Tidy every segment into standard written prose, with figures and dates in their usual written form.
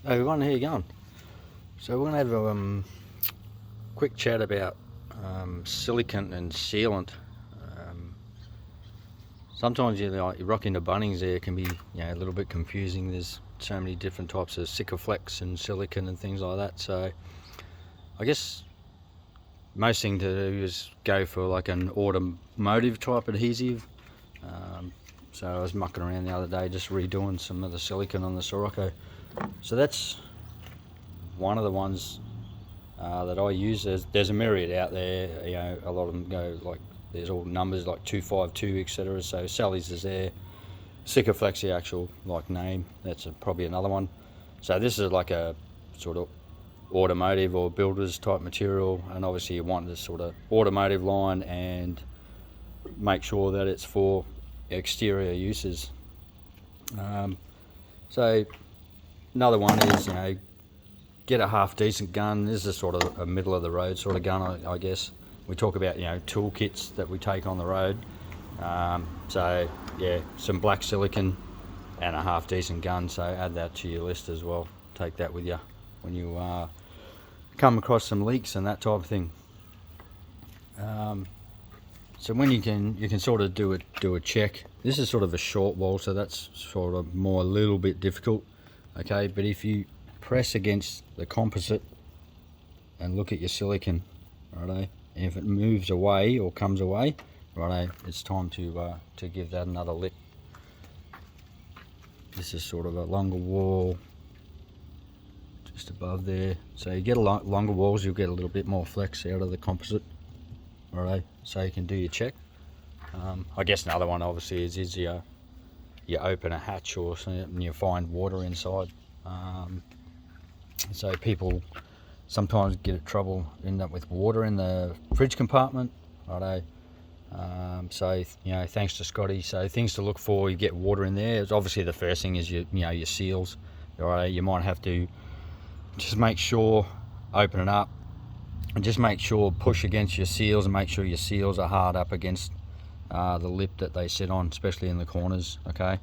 Hey everyone, how you going? So we're going to have a quick chat about silicon and sealant. Um, Sometimes you rock into Bunnings there, it can be a little bit confusing. There's so many different types of Sikaflex and silicon and things like that. So I guess most thing to do is go for like an automotive type adhesive. So I was mucking around the other day just redoing some of the silicon on the Sirocco. So that's one of the ones that I use. There's a myriad out there. A lot of them go like there's all numbers like 252, etc. So Sally's is there. Sikaflex, the actual like name. That's probably another one. So this is like a sort of automotive or builders type material, and obviously you want this sort of automotive line and make sure that it's for exterior uses. So another one is get a half decent gun. This is sort of a middle of the road sort of gun, I guess. We talk about toolkits that we take on the road. So yeah, some black silicon and a half decent gun. So add that to your list as well. Take that with you when you come across some leaks and that type of thing. So when you can sort of do a check. This is sort of a short wall, so that's sort of more a little bit difficult. Okay, but if you press against the composite and look at your silicon, righto, and if it moves away or comes away, righto, it's time to give that another lick. This is sort of a longer wall just above there, so you get a longer walls, you'll get a little bit more flex out of the composite. Righto, so you can do your check. I guess another one obviously is you open a hatch or something and you find water inside. So people sometimes get in trouble, end up with water in the fridge compartment. Righto. So thanks to Scotty. So things to look for: you get water in there. It's obviously the first thing is your seals. Righto. You might have to just make sure, open it up, and just make sure push against your seals and make sure your seals are hard up against the lip that they sit on, especially in the corners. Okay.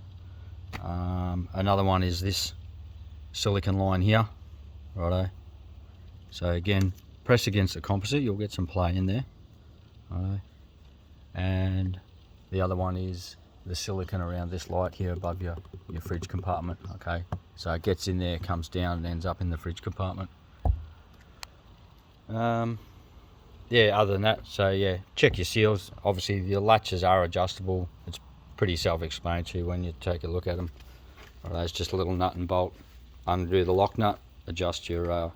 Another one is this silicon line here. Righto. So again, press against the composite, you'll get some play in there. Righto. And the other one is the silicon around this light here above your fridge compartment. Okay. So it gets in there, comes down and ends up in the fridge compartment. Yeah, other than that, so yeah, check your seals. Obviously your latches are adjustable. It's pretty self-explanatory when you take a look at them. Right, it's just a little nut and bolt. Undo the lock nut, adjust the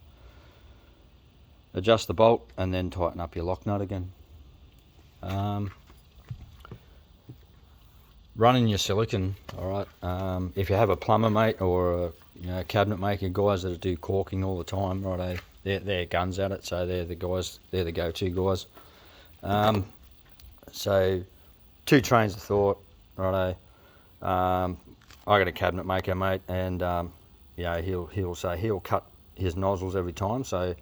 bolt, and then tighten up your lock nut again. Running your silicon, all right. If you have a plumber mate or a cabinet maker, guys that do caulking all the time, right? They're guns at it, so they're the guys. They're the go-to guys. So, two trains of thought, righto. I got a cabinet maker mate, and he'll say he'll cut his nozzles every time. So,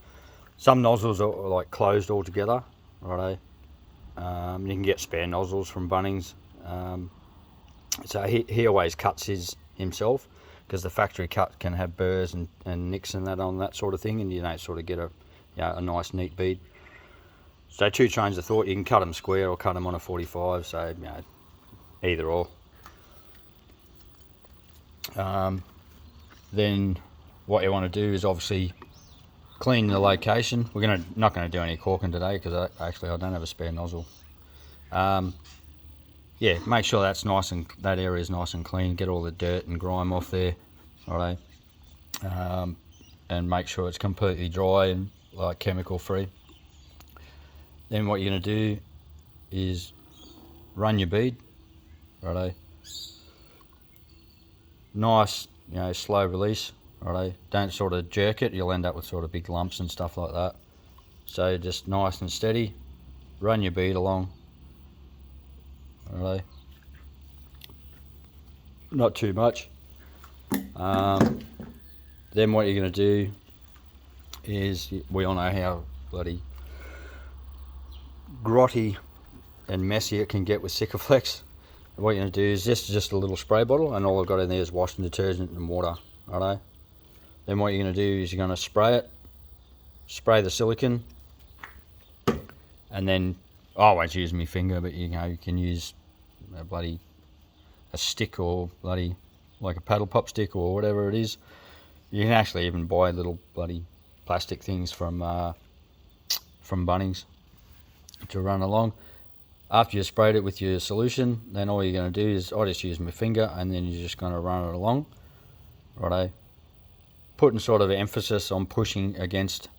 some nozzles are like closed altogether, righto. You can get spare nozzles from Bunnings. So he always cuts his himself, because the factory cut can have burrs and nicks and that on that sort of thing, and you don't sort of get a nice neat bead. So two trains of thought: you can cut them square or cut them on a 45. So either or. Then what you want to do is obviously clean the location. We're not going to do any caulking today because I don't have a spare nozzle. Yeah, make sure that area is nice and clean. Get all the dirt and grime off there, alright. And make sure it's completely dry and like chemical free. Then what you're going to do is run your bead, righto. Nice, slow release, righto. Don't sort of jerk it. You'll end up with sort of big lumps and stuff like that. So just nice and steady. Run your bead along. Righto. Not too much. Then what you're going to do is, we all know how bloody grotty and messy it can get with Sikaflex. What you're going to do is just a little spray bottle, and all I've got in there is washing detergent and water. Righto. Then what you're going to do is you're going to spray the silicone, and then I always use my finger, but you can use a stick, or bloody like a paddle pop stick or whatever it is. You can actually even buy little bloody plastic things from Bunnings to run along. After you sprayed it with your solution, then all you're going to do is, I just use my finger, and then you're just going to run it along, righto, putting sort of emphasis on pushing against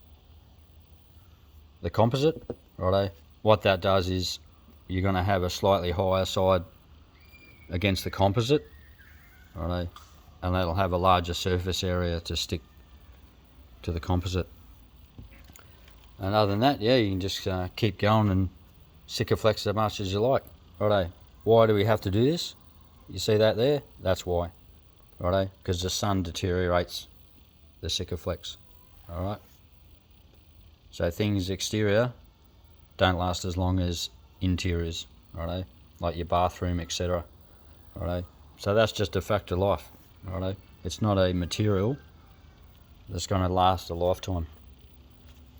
the composite, righto. What that does is you're going to have a slightly higher side against the composite, righto, and that'll have a larger surface area to stick to the composite. And other than that, yeah, you can just keep going and Sikaflex as much as you like. Righto. Why do we have to do this? You see that there? That's why. Righto. Because the sun deteriorates the Sikaflex. Alright. So things exterior don't last as long as interiors. Righto. Like your bathroom, etc. Righto. So that's just a fact of life. Righto. It's not a material that's going to last a lifetime.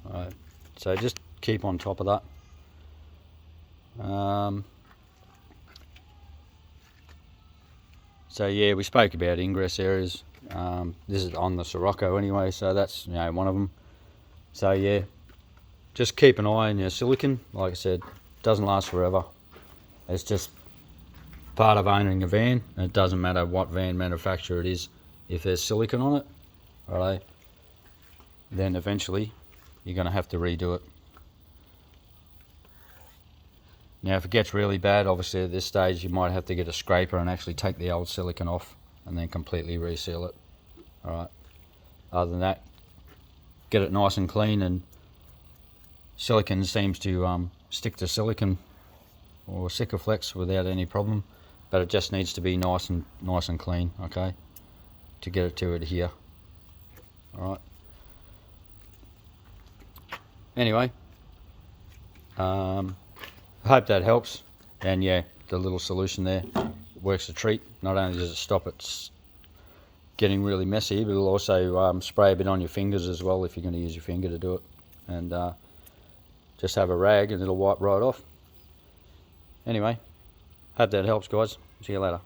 Alright. So just keep on top of that. So yeah, we spoke about ingress areas. This is on the Sirocco anyway, so that's one of them. So yeah, just keep an eye on your silicon. Like I said, it doesn't last forever. It's just part of owning a van. It doesn't matter what van manufacturer it is. If there's silicon on it, alright, then eventually you're going to have to redo it. Now if it gets really bad, obviously at this stage you might have to get a scraper and actually take the old silicone off and then completely reseal it. Alright. Other than that, get it nice and clean, and silicone seems to stick to silicone or Sikaflex without any problem, but it just needs to be nice and clean, okay, to get it to adhere. Alright. Anyway, I hope that helps, and yeah, the little solution there works a treat. Not only does it stop it getting really messy, but it'll also spray a bit on your fingers as well if you're going to use your finger to do it, and just have a rag and it'll wipe right off. Anyway, hope that helps, guys. See you later.